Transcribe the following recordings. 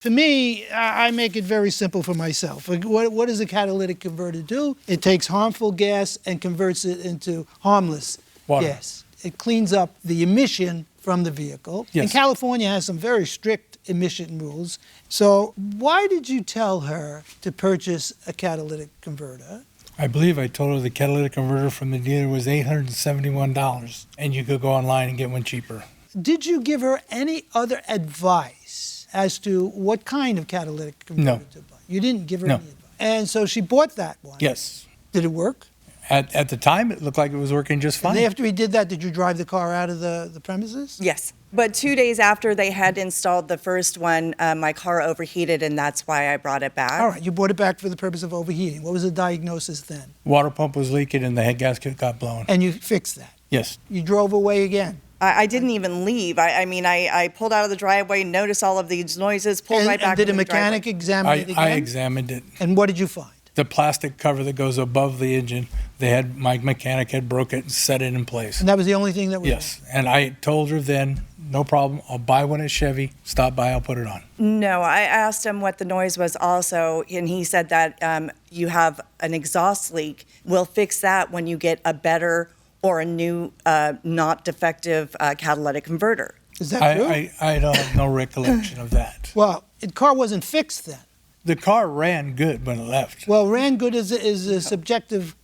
For me, I make it very simple for myself. Like, what does a catalytic converter do? It takes harmful gas and converts it into harmless gas. It cleans up the emission from the vehicle. Yes. And California has some very strict emission rules. So why did you tell her to purchase a catalytic converter? I believe I told her the catalytic converter from the dealer was $871, and you could go online and get one cheaper. Did you give her any other advice as to what kind of catalytic converter to buy? You didn't give her any advice. And so she bought that one. Yes. Did it work? At the time, it looked like it was working just fine. And after he did that, did you drive the car out of the premises? Yes. But 2 days after they had installed the first one, my car overheated, and that's why I brought it back. All right, you brought it back for the purpose of overheating. What was the diagnosis then? Water pump was leaking and the head gasket got blown. And you fixed that? Yes. You drove away again? I didn't even leave. I pulled out of the driveway, noticed all of these noises, pulled right back And did a into the mechanic driveway. examine it again? I examined it. And what did you find? The plastic cover that goes above the engine, my mechanic had broke it and set it in place. And that was the only thing that was Yes. And I told her then, no problem, I'll buy one at Chevy, stop by, I'll put it on. No, I asked him what the noise was also, and he said that you have an exhaust leak. We'll fix that when you get a better or a new, not defective catalytic converter. Is that true? I don't have no recollection of that. Well, the car wasn't fixed then. The car ran good when it left. Well, ran good is a subjective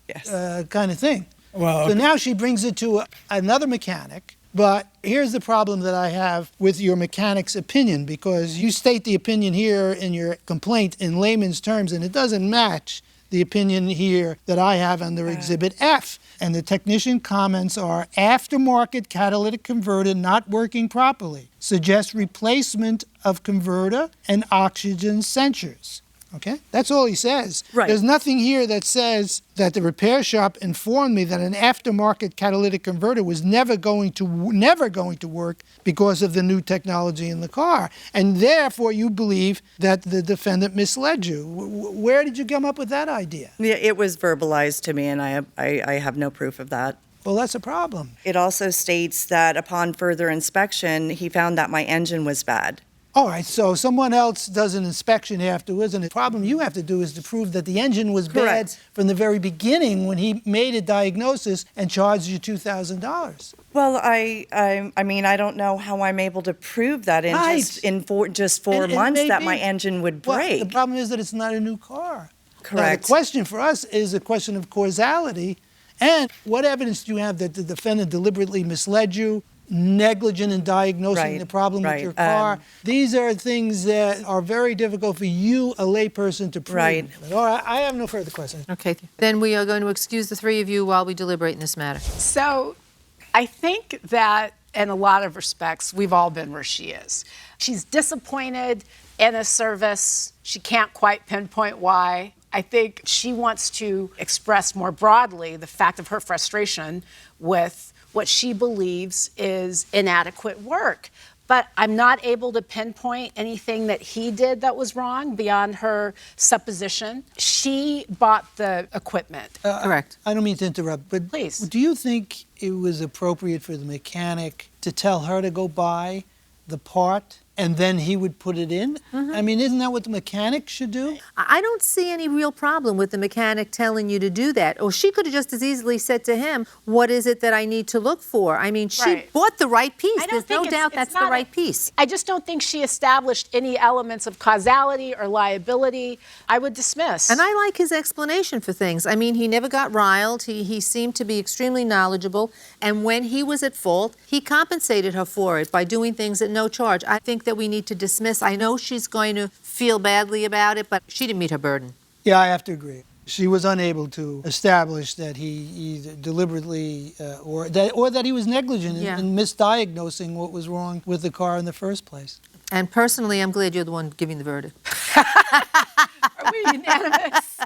kind of thing. Well, So now she brings it to another mechanic. But here's the problem that I have with your mechanic's opinion, because you state the opinion here in your complaint in layman's terms, and it doesn't match the opinion here that I have under Exhibit F. And the technician comments are, aftermarket catalytic converter not working properly. Suggests replacement of converter and oxygen sensors. Okay? That's all he says. Right. There's nothing here that says that the repair shop informed me that an aftermarket catalytic converter was never going to work because of the new technology in the car. And therefore, you believe that the defendant misled you. Where did you come up with that idea? Yeah, it was verbalized to me, and I have no proof of that. Well, that's a problem. It also states that upon further inspection, he found that my engine was bad. All right, so someone else does an inspection afterwards, and the problem you have to do is to prove that the engine was bad from the very beginning when he made a diagnosis and charged you $2,000. Well, I mean, I don't know how I'm able to prove that in just four months that my engine would break. Well, the problem is that it's not a new car. Correct. The question for us is a question of causality, and what evidence do you have that the defendant deliberately misled you, negligent in diagnosing the problem with your car? These are things that are very difficult for you, a layperson, to prove. Right. All right, I have no further questions. Okay, then we are going to excuse the three of you while we deliberate in this matter. So I think that in a lot of respects, we've all been where she is. She's disappointed in a service. She can't quite pinpoint why. I think she wants to express more broadly the fact of her frustration with what she believes is inadequate work. But I'm not able to pinpoint anything that he did that was wrong beyond her supposition. She bought the equipment. Correct. I don't mean to interrupt, but Please. do you think it was appropriate for the mechanic to tell her to go buy the part and then he would put it in? I mean, isn't that what the mechanic should do? I don't see any real problem with the mechanic telling you to do that. Or she could have just as easily said to him, what is it that I need to look for? I mean, she bought the right piece. There's no doubt that's the right piece. I just don't think she established any elements of causality or liability. I would dismiss. And I like his explanation for things. I mean, he never got riled. He seemed to be extremely knowledgeable. And when he was at fault, he compensated her for it by doing things at no charge. I think that we need to dismiss. I know she's going to feel badly about it, but she didn't meet her burden. Yeah, I have to agree. She was unable to establish that he either deliberately or that he was negligent in misdiagnosing what was wrong with the car in the first place. And personally, I'm glad you're the one giving the verdict. Are we unanimous?